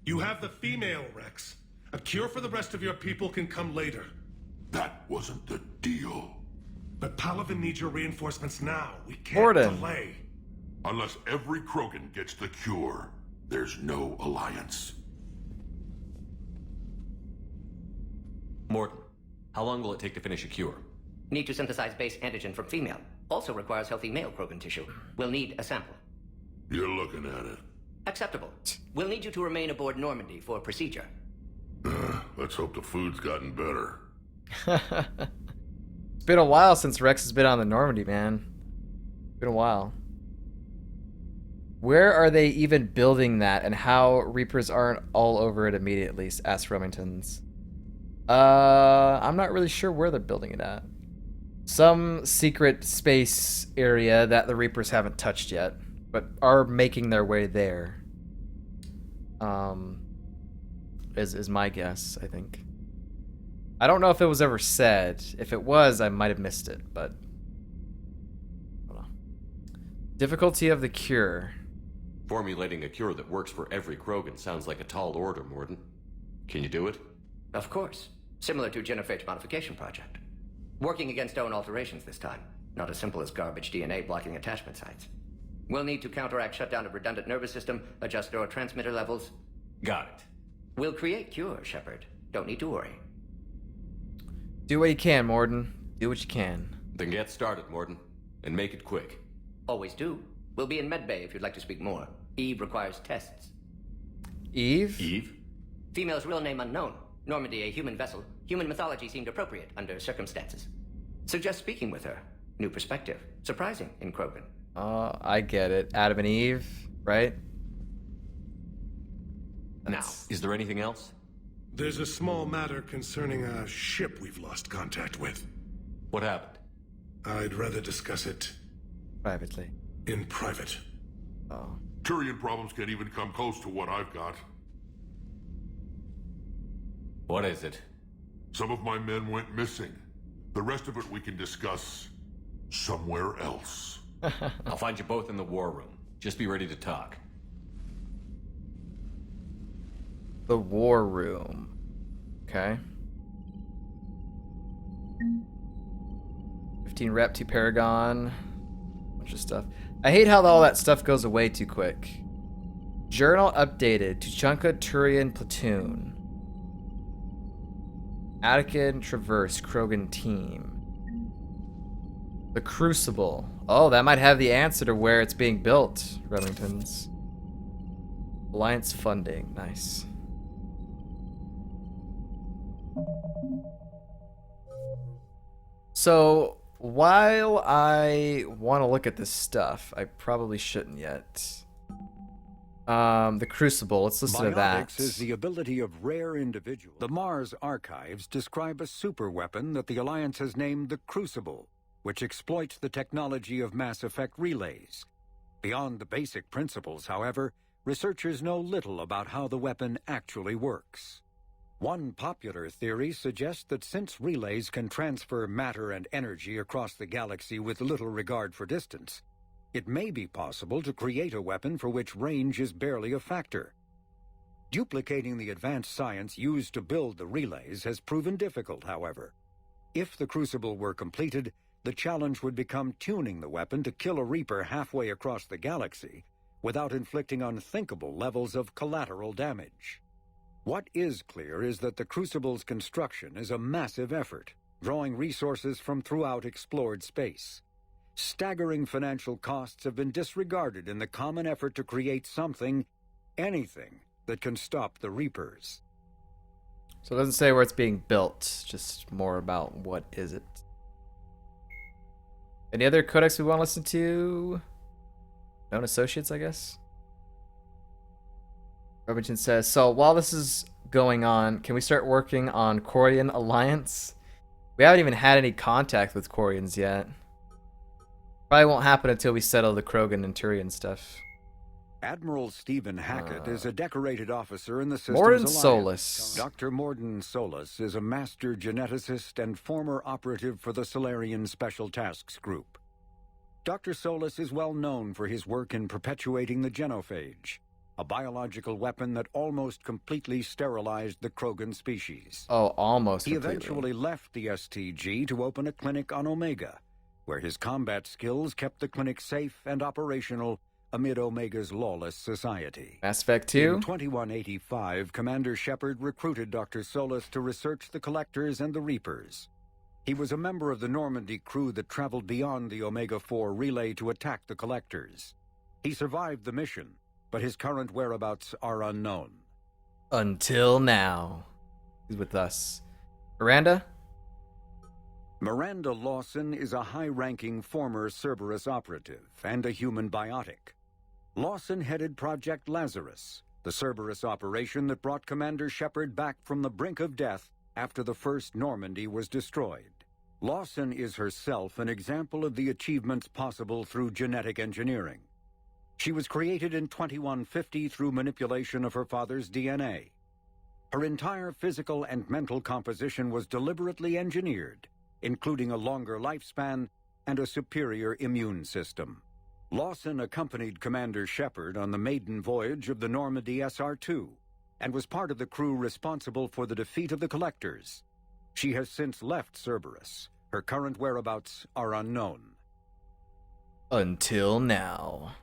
You have the female, Wrex. A cure for the rest of your people can come later. That wasn't the deal. But Palaven needs your reinforcements now. We can't Morden. delay. Unless every Krogan gets the cure, there's no alliance. Morden, how long will it take to finish a cure? Need to synthesize base antigen from female. Also requires healthy male Krogan tissue. We'll need a sample. You're looking at it. Acceptable. We'll need you to remain aboard Normandy for procedure. Let's hope the food's gotten better. It's been a while since Wrex has been on the Normandy, man. Been a while. Where are they even building that, and how Reapers aren't all over it immediately? Asked Remingtons. I'm not really sure where they're building it at. Some secret space area that the Reapers haven't touched yet, but are making their way there. Is my guess, I think. I don't know if it was ever said. If it was, I might have missed it, but hold on. Difficulty of the cure. Formulating a cure that works for every Krogan sounds like a tall order, Morden. Can you do it? Of course. Similar to Genophage modification project. Working against own alterations this time. Not as simple as garbage DNA blocking attachment sites. We'll need to counteract shutdown of redundant nervous system, adjust neurotransmitter levels. Got it. We'll create cure, Shepard. Don't need to worry. Do what you can, Morden. Do what you can. Then get started, Morden. And make it quick. Always do. We'll be in medbay if you'd like to speak more. Eve requires tests. Eve? Eve? Female's real name unknown. Normandy a human vessel. Human mythology seemed appropriate under circumstances. Suggest speaking with her. New perspective. Surprising in Krogan. I get it. Adam and Eve, right? Now, is there anything else? There's a small matter concerning a ship we've lost contact with. What happened? I'd rather discuss it Privately. in private. Oh. Turian problems can't even come close to what I've got. What is it? Some of my men went missing. The rest of it we can discuss somewhere else. I'll find you both in the war room. Just be ready to talk. The war room. Okay. 15 rep, 2 paragon. Bunch of stuff. I hate how all that stuff goes away too quick. Journal updated. Tuchanka Turian platoon. Attican Traverse Krogan team. The Crucible. Oh, that might have the answer to where it's being built, Remingtons. Alliance funding. Nice. So, while I want to look at this stuff, I probably shouldn't yet. The Crucible, let's listen to that. Biotics is the ability of rare individuals. The Mars archives describe a superweapon that the Alliance has named the Crucible, which exploits the technology of mass effect relays. Beyond the basic principles, however, researchers know little about how the weapon actually works. One popular theory suggests that since relays can transfer matter and energy across the galaxy with little regard for distance, it may be possible to create a weapon for which range is barely a factor. Duplicating the advanced science used to build the relays has proven difficult, however. If the Crucible were completed, the challenge would become tuning the weapon to kill a Reaper halfway across the galaxy without inflicting unthinkable levels of collateral damage. What is clear is that the Crucible's construction is a massive effort, drawing resources from throughout explored space. Staggering financial costs have been disregarded in the common effort to create something, anything, that can stop the Reapers. So it doesn't say where it's being built, just more about what is it. Any other codex we want to listen to? Known Associates, I guess? Robinson says, so while this is going on, can we start working on Quarian Alliance? We haven't even had any contact with Quarians yet. Probably won't happen until we settle the Krogan and Turian stuff. Admiral Stephen Hackett is a decorated officer in the Systems Morden Alliance. Solus. Dr. Morden Solus is a master geneticist and former operative for the Solarian Special Tasks Group. Dr. Solus is well known for his work in perpetuating the genophage. a biological weapon that almost completely sterilized the Krogan species. Oh, almost He completely. eventually left the STG to open a clinic on Omega, where his combat skills kept the clinic safe and operational amid Omega's lawless society. Mass Effect 2? In 2185, Commander Shepard recruited Dr. Solus to research the Collectors and the Reapers. He was a member of the Normandy crew that traveled beyond the Omega-4 relay to attack the Collectors. He survived the mission, but his current whereabouts are unknown. Until now. He's with us. Miranda? Miranda Lawson is a high-ranking former Cerberus operative and a human biotic. Lawson headed Project Lazarus, the Cerberus operation that brought Commander Shepard back from the brink of death after the first Normandy was destroyed. Lawson is herself an example of the achievements possible through genetic engineering. She was created in 2150 through manipulation of her father's DNA. Her entire physical and mental composition was deliberately engineered, including a longer lifespan and a superior immune system. Lawson accompanied Commander Shepard on the maiden voyage of the Normandy SR-2 and was part of the crew responsible for the defeat of the Collectors. She has since left Cerberus. Her current whereabouts are unknown. Until now.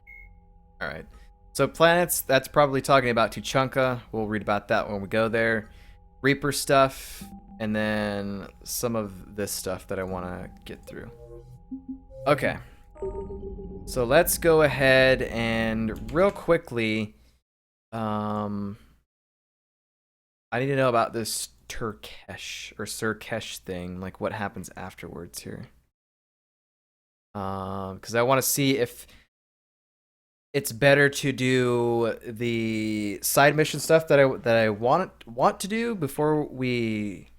Alright. So planets, that's probably talking about Tuchanka. We'll read about that when we go there. Reaper stuff, and then some of this stuff that I want to get through. Okay. So let's go ahead and real quickly, I need to know about this Turkesh or Sirkesh thing, like what happens afterwards here. Because I want to see if it's better to do the side mission stuff that I want to do before we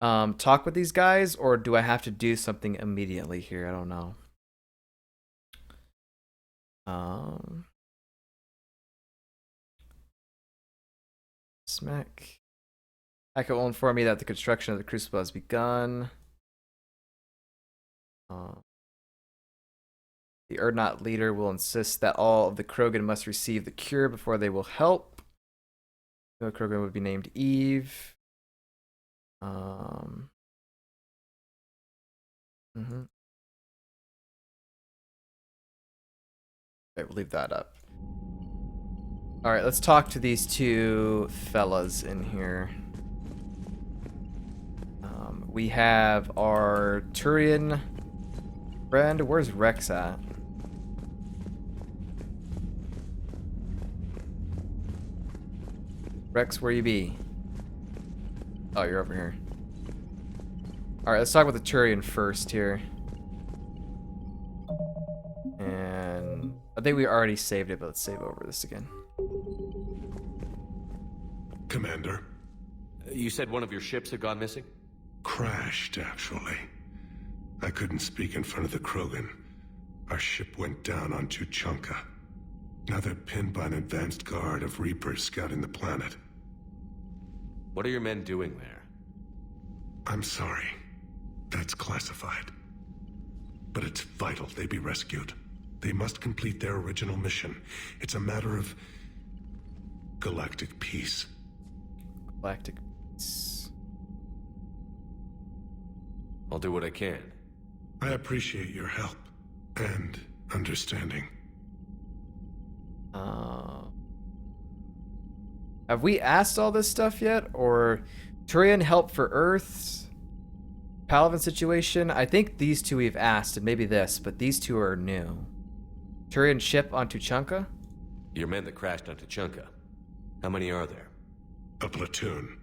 talk with these guys, or do I have to do something immediately here? I don't know. Smack. Hackett will inform me that the construction of the Crucible has begun. The Urdnot leader will insist that all of the Krogan must receive the cure before they will help. The Krogan would be named Eve. Okay, we'll leave that up. Alright, let's talk to these two fellas in here. We have our Turian friend. Where's Wrex at? Wrex, where you be? Oh, you're over here. Alright, let's talk about the Turian first here. And I think we already saved it, but let's save over this again. Commander. You said one of your ships had gone missing? Crashed, actually. I couldn't speak in front of the Krogan. Our ship went down on Tuchanka. Now they're pinned by an advanced guard of Reapers scouting the planet. What are your men doing there? I'm sorry. That's classified. But it's vital they be rescued. They must complete their original mission. It's a matter of galactic peace. Galactic peace. I'll do what I can. I appreciate your help and understanding. Have we asked all this stuff yet? Or Turian help for Earth? Palavan situation? I think these two we've asked, and maybe this, but these two are new. Turian ship on Tuchanka? Your men that crashed on Tuchanka. How many are there? A platoon.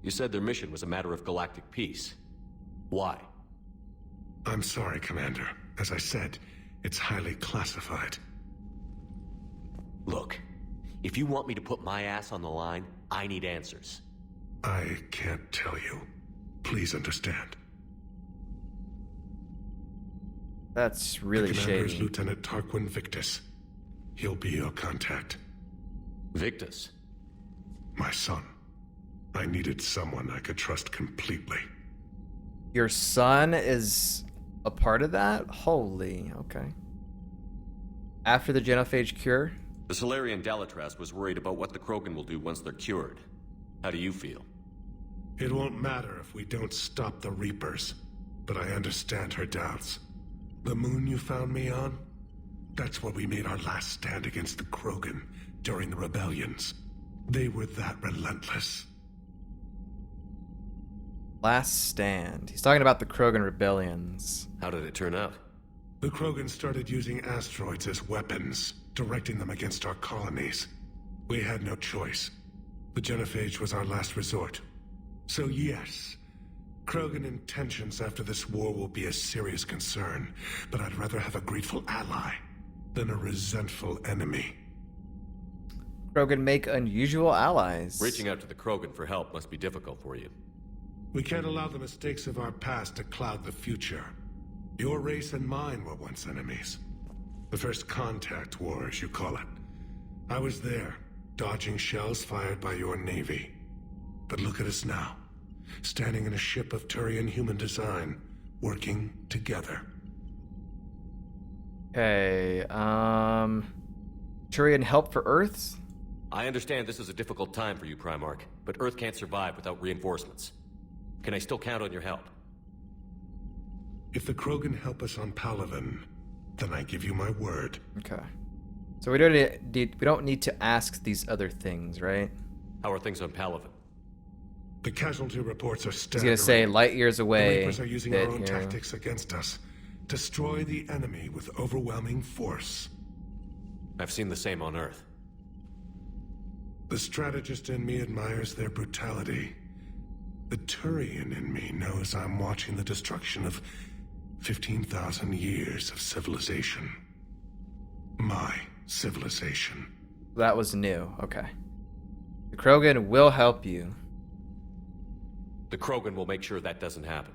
You said their mission was a matter of galactic peace. Why? I'm sorry, Commander. As I said, it's highly classified. Look, if you want me to put my ass on the line, I need answers. I can't tell you. Please understand. That's really The commander is shady. Lieutenant Tarquin Victus. He'll be your contact. Victus. My son. I needed someone I could trust completely. Your son is a part of that? Holy, okay. After the genophage cure? The Solarian Dalatras was worried about what the Krogan will do once they're cured. How do you feel? It won't matter if we don't stop the Reapers, but I understand her doubts. The moon you found me on? That's where we made our last stand against the Krogan during the rebellions. They were that relentless. Last stand. He's talking about the Krogan rebellions. How did it turn out? The Krogan started using asteroids as weapons, directing them against our colonies. We had no choice. The genophage was our last resort. So yes, Krogan intentions after this war will be a serious concern, but I'd rather have a grateful ally than a resentful enemy. Krogan make unusual allies. Reaching out to the Krogan for help must be difficult for you. We can't allow the mistakes of our past to cloud the future. Your race and mine were once enemies. The First Contact War, as you call it. I was there, dodging shells fired by your navy. But look at us now, standing in a ship of Turian human design, working together. Okay, Turian help for Earth? I understand this is a difficult time for you, Primarch, but Earth can't survive without reinforcements. Can I still count on your help? If the Krogan help us on Palaven, then I give you my word. Okay. So we don't need to ask these other things, right? How are things on Palaven? The casualty reports are He's staggering. gonna say light years The away. Reapers are using our dead own hero. tactics against us. Destroy the enemy with overwhelming force. I've seen the same on Earth. The strategist in me admires their brutality. The Turian in me knows I'm watching the destruction of 15,000 years of civilization. My civilization. That was new. Okay. The Krogan will help you. The Krogan will make sure that doesn't happen.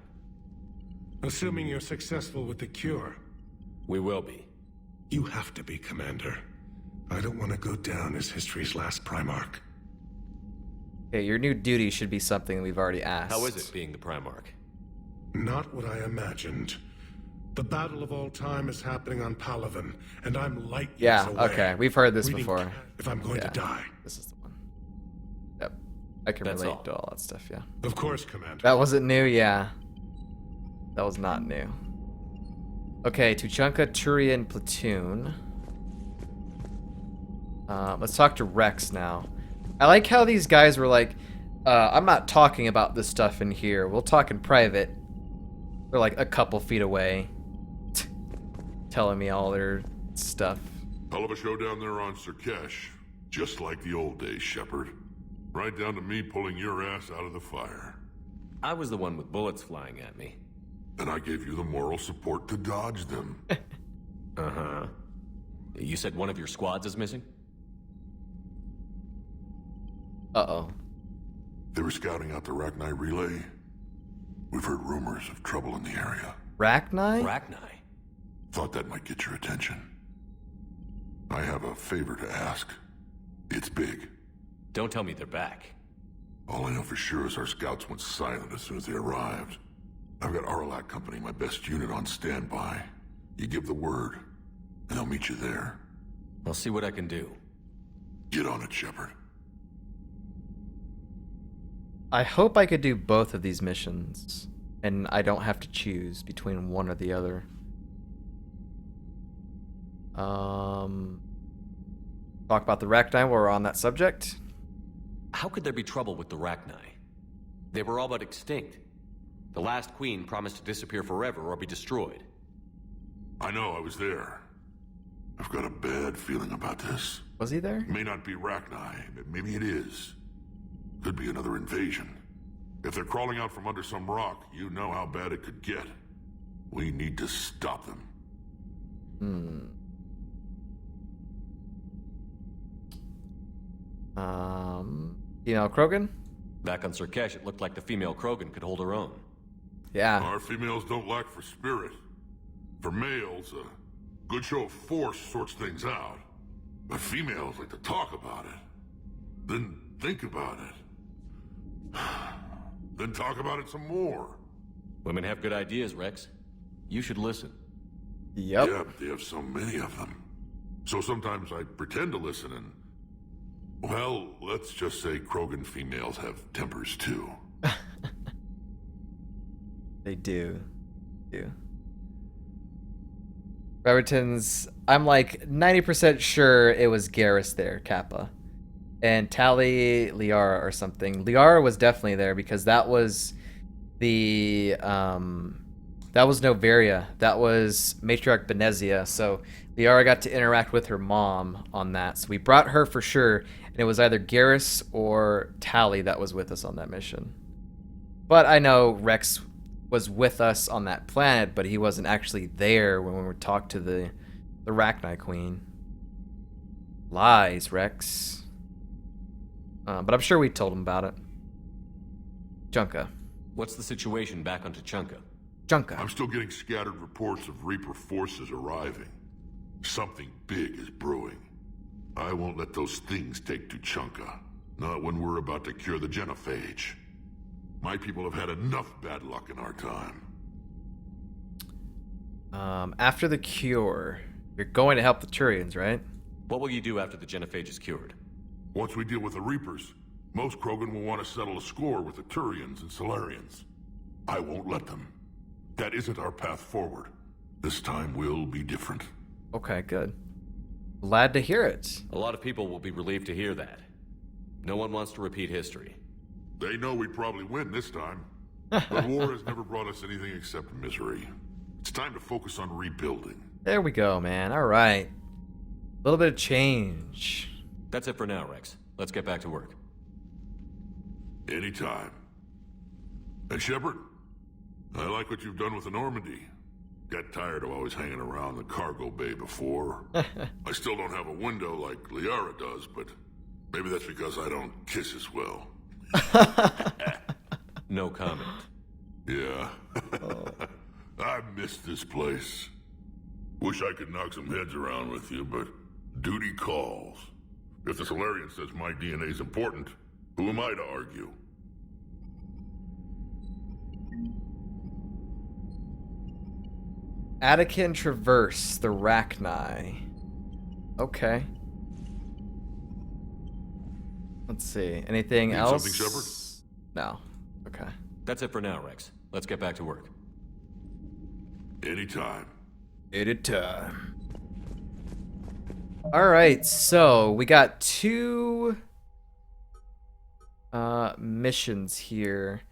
Assuming you're successful with the cure. We will be. You have to be, Commander. I don't want to go down as history's last Primarch. Okay, your new duty should be something we've already asked. How is it being the Primarch? Not what I imagined. The battle of all time is happening on Palaven, and I'm light years Yeah, away. okay. We've heard this Reading before. If I'm going Yeah. to die. This is the one. Yep. I can That's relate all. to all that stuff, yeah. Of course, Commander. That wasn't new, yeah. That was not new. Okay, Tuchanka Turian platoon. Let's talk to Wrex now. I like how these guys were like, I'm not talking about this stuff in here. We'll talk in private. They're like a couple feet away. Telling me all their stuff. Hell of a show down there on Sirkesh. Just like the old days, Shepard. Right down to me pulling your ass out of the fire. I was the one with bullets flying at me. And I gave you the moral support to dodge them. Uh-huh. You said one of your squads is missing? Uh-oh. They were scouting out the Rachni relay. We've heard rumors of trouble in the area. Rachni? Rachni? Thought that might get your attention. I have a favor to ask. It's big. Don't tell me they're back. All I know for sure is our scouts went silent as soon as they arrived. I've got Aralak Company, my best unit, on standby. You give the word, and I'll meet you there. I'll see what I can do. Get on it, Shepard. I hope I could do both of these missions, and I don't have to choose between one or the other. Talk about the Rachni while we're on that subject. How could there be trouble with the Rachni? They were all but extinct. The last queen promised to disappear forever or be destroyed. I know, I was there. I've got a bad feeling about this. Was he there? It may not be Rachni, but maybe it is. Could be another invasion. If they're crawling out from under some rock, you know how bad it could get. We need to stop them. Female Krogan? Back on Sirkesh, it looked like the female Krogan could hold her own. Yeah. Our females don't lack for spirit. For males, a good show of force sorts things out. But females like to talk about it. Then think about it. Then talk about it some more. Women have good ideas, Wrex. You should listen. Yep. Yeah, but they have so many of them. So sometimes I pretend to listen and... Well, let's just say Krogan females have tempers too. They do. Brereton's, I'm like 90% sure it was Garrus there, Kappa. And Tali, Liara or something. Liara was definitely there because that was the, that was Noveria. That was Matriarch Benezia. So Liara got to interact with her mom on that. So we brought her for sure. And it was either Garrus or Tali that was with us on that mission. But I know Wrex was with us on that planet, but he wasn't actually there when we talked to the Rachni Queen. Lies, Wrex. But I'm sure we told him about it. Junka. What's the situation back on Tuchanka? Junka. I'm still getting scattered reports of Reaper forces arriving. Something big is brewing. I won't let those things take Tuchanka. Not when we're about to cure the genophage. My people have had enough bad luck in our time. After the cure, you're going to help the Turians, right? What will you do after the genophage is cured? Once we deal with the Reapers, most Krogan will want to settle a score with the Turians and Solarians. I won't let them. That isn't our path forward. This time will be different. Okay, good. Glad to hear it. A lot of people will be relieved to hear that. No one wants to repeat history. They know we'd probably win this time. But war has never brought us anything except misery. It's time to focus on rebuilding. There we go, man. All right. A little bit of change. That's it for now, Wrex. Let's get back to work. Anytime. And Shepard, I like what you've done with the Normandy. Got tired of always hanging around the cargo bay before. I still don't have a window like Liara does, but maybe that's because I don't kiss as well. No comment. Yeah. I miss this place. Wish I could knock some heads around with you, but duty calls. If the Solarian says my DNA's important, who am I to argue? Attican Traverse, the Rachni. Okay. Let's see. Anything Need else? something, Shepard? No. Okay. That's it for now, Wrex. Let's get back to work. Anytime. Anytime. All right, so we got two missions here.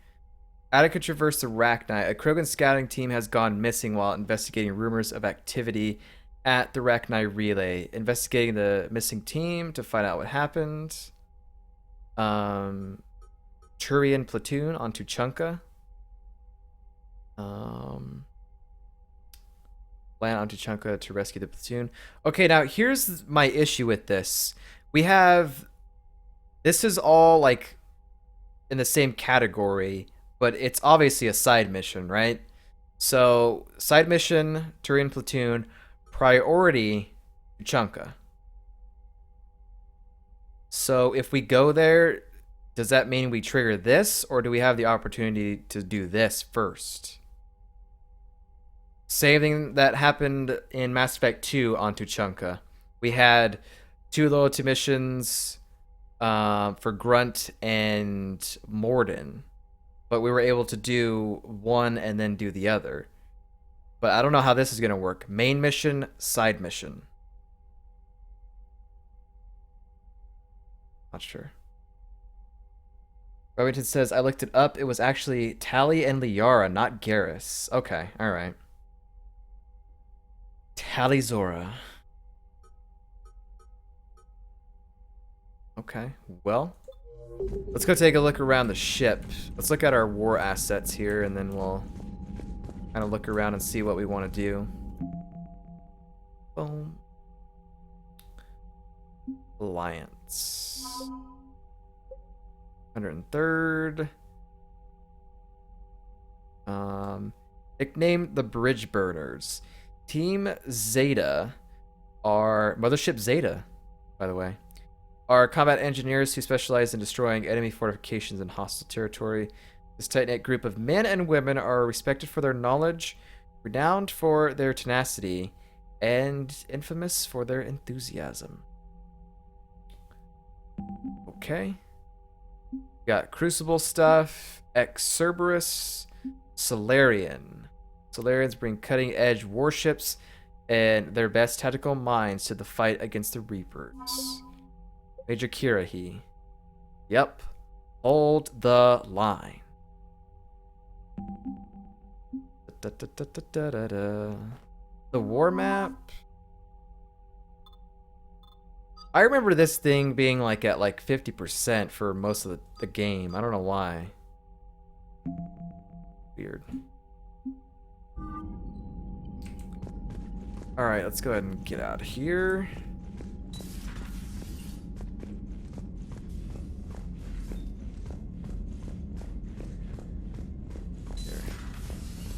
Attica Traverse the Rachni. A Krogan scouting team has gone missing while investigating rumors of activity at the Rachni Relay. Investigating the missing team to find out what happened. Turian platoon on Tuchanka. Land on Tuchanka to rescue the platoon. Okay, now here's my issue with this. This is all like in the same category, but it's obviously a side mission, right? So, side mission, Turian platoon, priority, Tuchanka. So, if we go there, does that mean we trigger this, or do we have the opportunity to do this first? Same thing that happened in Mass Effect 2 on Tuchanka. We had 2 loyalty missions for Grunt and Morden, but we were able to do one and then do the other. But I don't know how this is going to work. Main mission, side mission. Not sure. Remington says, I looked it up. It was actually Tali and Liara, not Garrus. Okay, alright. Tali Zora. Okay, well, let's go take a look around the ship. Let's look at our war assets here, and then we'll kind of look around and see what we want to do. Boom. Alliance. 103rd. Nicknamed the Bridge Burners. Team Zeta are Mothership Zeta, by the way, are combat engineers who specialize in destroying enemy fortifications in hostile territory. This tight-knit group of men and women are respected for their knowledge, renowned for their tenacity, and infamous for their enthusiasm. Okay. Got Crucible stuff, Cerberus, Solarian. Solarians bring cutting-edge warships and their best tactical minds to the fight against the Reapers. Major Kirahi. Yep. Hold the line. The war map. I remember this thing being like at like 50% for most of the game. I don't know why. Weird. Alright, let's go ahead and get out of here.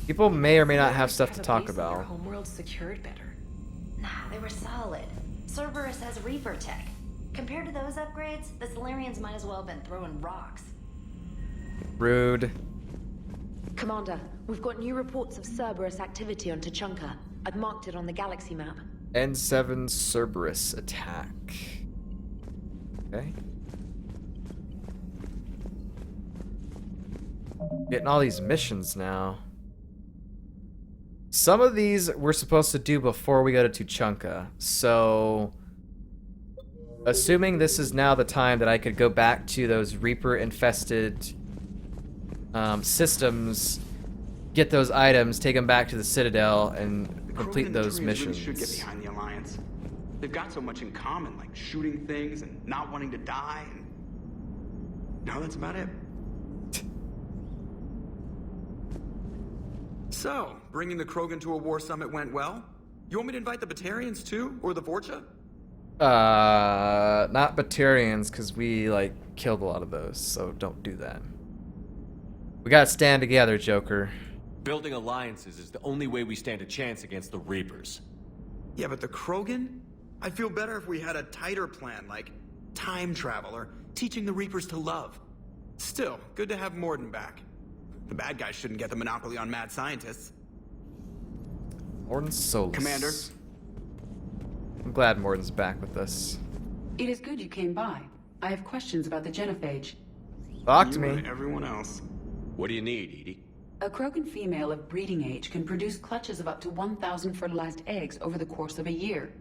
People may or may not have stuff to talk about. Homeworld secured better. Nah, they were solid. Cerberus has Reaper tech. Compared to those upgrades, the Solarians might as well have been throwing rocks. Rude. Commander, we've got new reports of Cerberus activity on Tuchanka. I've marked it on the galaxy map. N7 Cerberus attack. Okay. Getting all these missions now. Some of these we're supposed to do before we go to Tuchanka, so assuming this is now the time that I could go back to those Reaper-infested systems, get those items, take them back to the Citadel, and complete those missions. Really should get behind the Alliance. They've got so much in common, like shooting things and not wanting to die. And no, that's about it. So, bringing the Krogan to a war summit went well? You want me to invite the Batarians too, or the Vorcha? Not Batarians, because we, like, killed a lot of those, so don't do that. We gotta stand together, Joker. Building alliances is the only way we stand a chance against the Reapers. Yeah, but the Krogan? I'd feel better if we had a tighter plan, like time travel or teaching the Reapers to love. Still, good to have Morden back. The bad guys shouldn't get the monopoly on mad scientists. Morden's Solus. Commander. I'm glad Morden's back with us. It is good you came by. I have questions about the genophage. Talk to You me. and everyone else. What do you need, Edie? A Krogan female of breeding age can produce clutches of up to 1,000 fertilized eggs over the course of a year.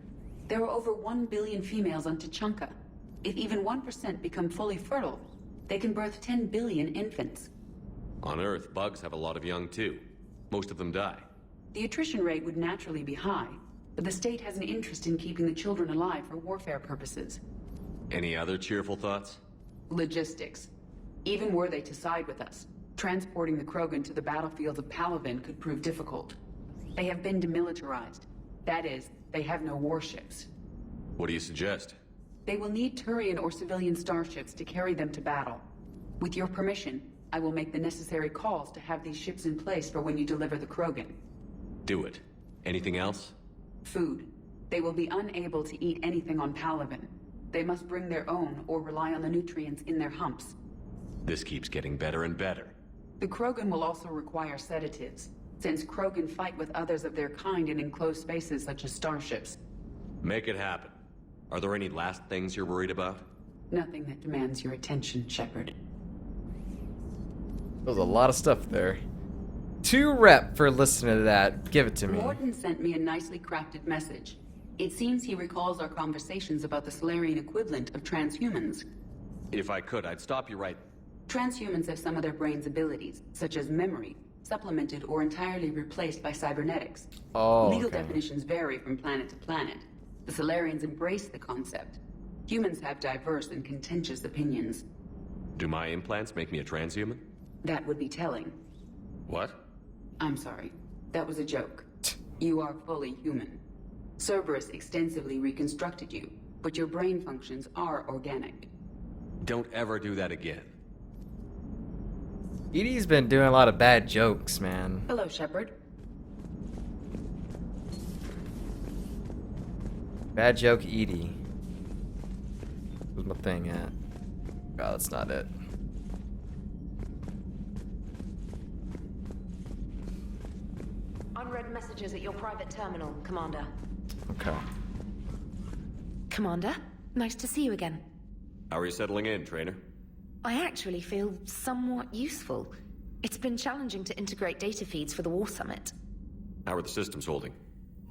There are over 1 billion females on Tuchanka. If even 1% become fully fertile, they can birth 10 billion infants. On Earth, bugs have a lot of young too. Most of them die. The attrition rate would naturally be high, but the state has an interest in keeping the children alive for warfare purposes. Any other cheerful thoughts? Logistics. Even were they to side with us, transporting the Krogan to the battlefields of Palaven could prove difficult. They have been demilitarized. That is, they have no warships. What do you suggest? They will need Turian or civilian starships to carry them to battle. With your permission, I will make the necessary calls to have these ships in place for when you deliver the Krogan. Do it. Anything else? Food. They will be unable to eat anything on Palaven. They must bring their own or rely on the nutrients in their humps. This keeps getting better and better. The Krogan will also require sedatives, since Krogan fight with others of their kind in enclosed spaces such as starships. Make it happen. Are there any last things you're worried about? Nothing that demands your attention, Shepard. There's a lot of stuff there. 2 rep for listening to that. Give it to me. Morden sent me a nicely crafted message. It seems he recalls our conversations about the Solarian equivalent of transhumans. If I could, I'd stop you right... Transhumans have some of their brain's abilities, such as memory, supplemented or entirely replaced by cybernetics. Oh, Legal okay. definitions vary from planet to planet. The Solarians embrace the concept. Humans have diverse and contentious opinions. Do my implants make me a transhuman? That would be telling. What? I'm sorry. That was a joke. You are fully human. Cerberus extensively reconstructed you, but your brain functions are organic. Don't ever do that again. Edie's been doing a lot of bad jokes, man. Hello, Shepard. Bad joke Edie. Where's my thing at? Oh, that's not it. Unread message. passages at your private terminal, Commander. Okay. Commander, nice to see you again. How are you settling in, Trainer? I actually feel somewhat useful. It's been challenging to integrate data feeds for the War Summit. How are the systems holding?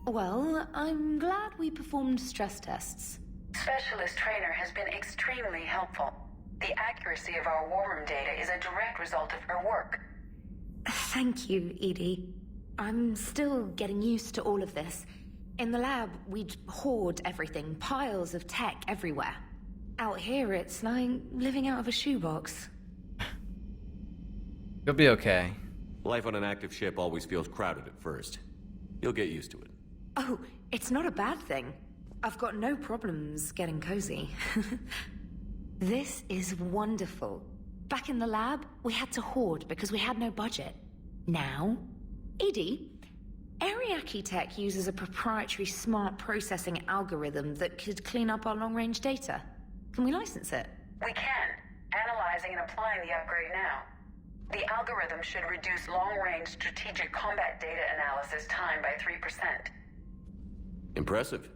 Well, I'm glad we performed stress tests. Specialist Trainer has been extremely helpful. The accuracy of our war room data is a direct result of her work. Thank you, Edie. I'm still getting used to all of this. In the lab, we'd hoard everything, piles of tech everywhere. Out here, it's like living out of a shoebox. You'll be okay. Life on an active ship always feels crowded at first. You'll get used to it. Oh, it's not a bad thing. I've got no problems getting cozy. This is wonderful. Back in the lab, we had to hoard because we had no budget. Now, Edie, Ariake Tech uses a proprietary smart processing algorithm that could clean up our long-range data. Can we license it? We can. Analyzing and applying the upgrade now. The algorithm should reduce long-range strategic combat data analysis time by 3%. Impressive.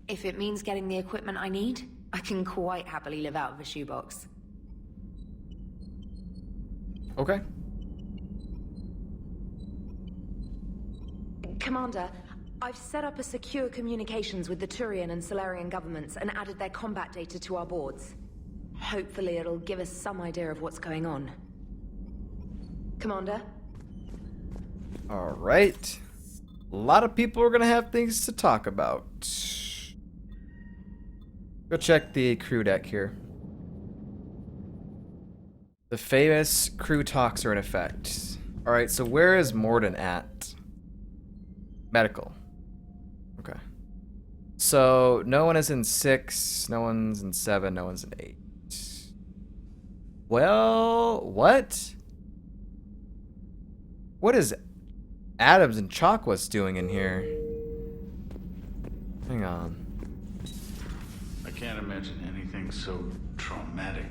If it means getting the equipment I need, I can quite happily live out of a shoebox. Okay. Commander, I've set up a secure communications with the Turian and Solarian governments and added their combat data to our boards. Hopefully it'll give us some idea of what's going on. Commander? Alright. A lot of people are gonna have things to talk about. Go check the crew deck here. The famous crew talks are in effect. Alright, so where is Morden at? Medical. Okay. So, no one is in 6, no one's in 7, no one's in 8. Well, what? What is Adams and Chakwas doing in here? Hang on. I can't imagine anything so traumatic.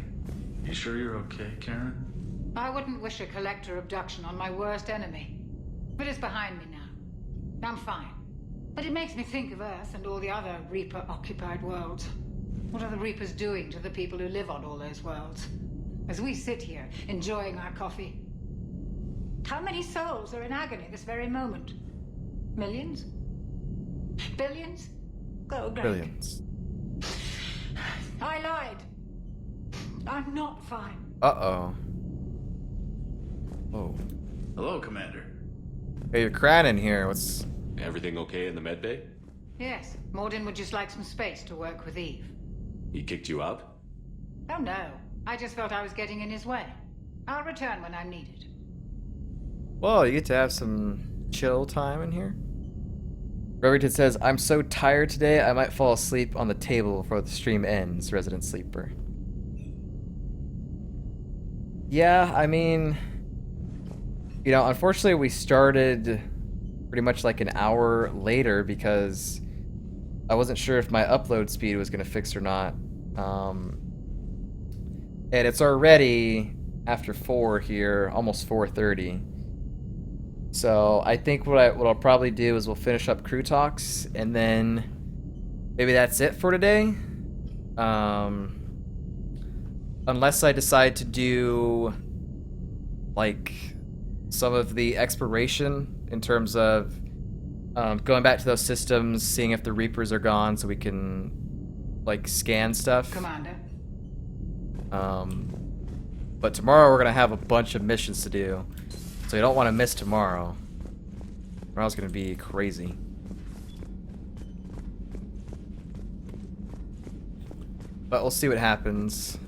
You sure you're okay, Karen? I wouldn't wish a collector abduction on my worst enemy. But it's behind me now. I'm fine. But it makes me think of Earth and all the other Reaper-occupied worlds. What are the Reapers doing to the people who live on all those worlds? As we sit here, enjoying our coffee. How many souls are in agony this very moment? Millions? Billions? Oh, great. Billions. I lied. I'm not fine. Uh-oh. Whoa. Hello, Commander. Hey, you're crying in here. What's... Everything okay in the medbay? Yes, Morden would just like some space to work with Eve. He kicked you out? Oh no, I just felt I was getting in his way. I'll return when I'm needed. Well, you get to have some chill time in here. Remington says, I'm so tired today, I might fall asleep on the table before the stream ends, resident sleeper. Yeah, I mean... You know, unfortunately we started pretty much like an hour later because I wasn't sure if my upload speed was going to fix or not. And it's already after 4 here, almost 4:30. So I think what I'll probably do is we'll finish up crew talks and then maybe that's it for today. Unless I decide to do like some of the exploration in terms of going back to those systems, seeing if the Reapers are gone so we can like scan stuff. Commander. But tomorrow we're gonna have a bunch of missions to do. So you don't want to miss tomorrow. Tomorrow's gonna be crazy. But we'll see what happens.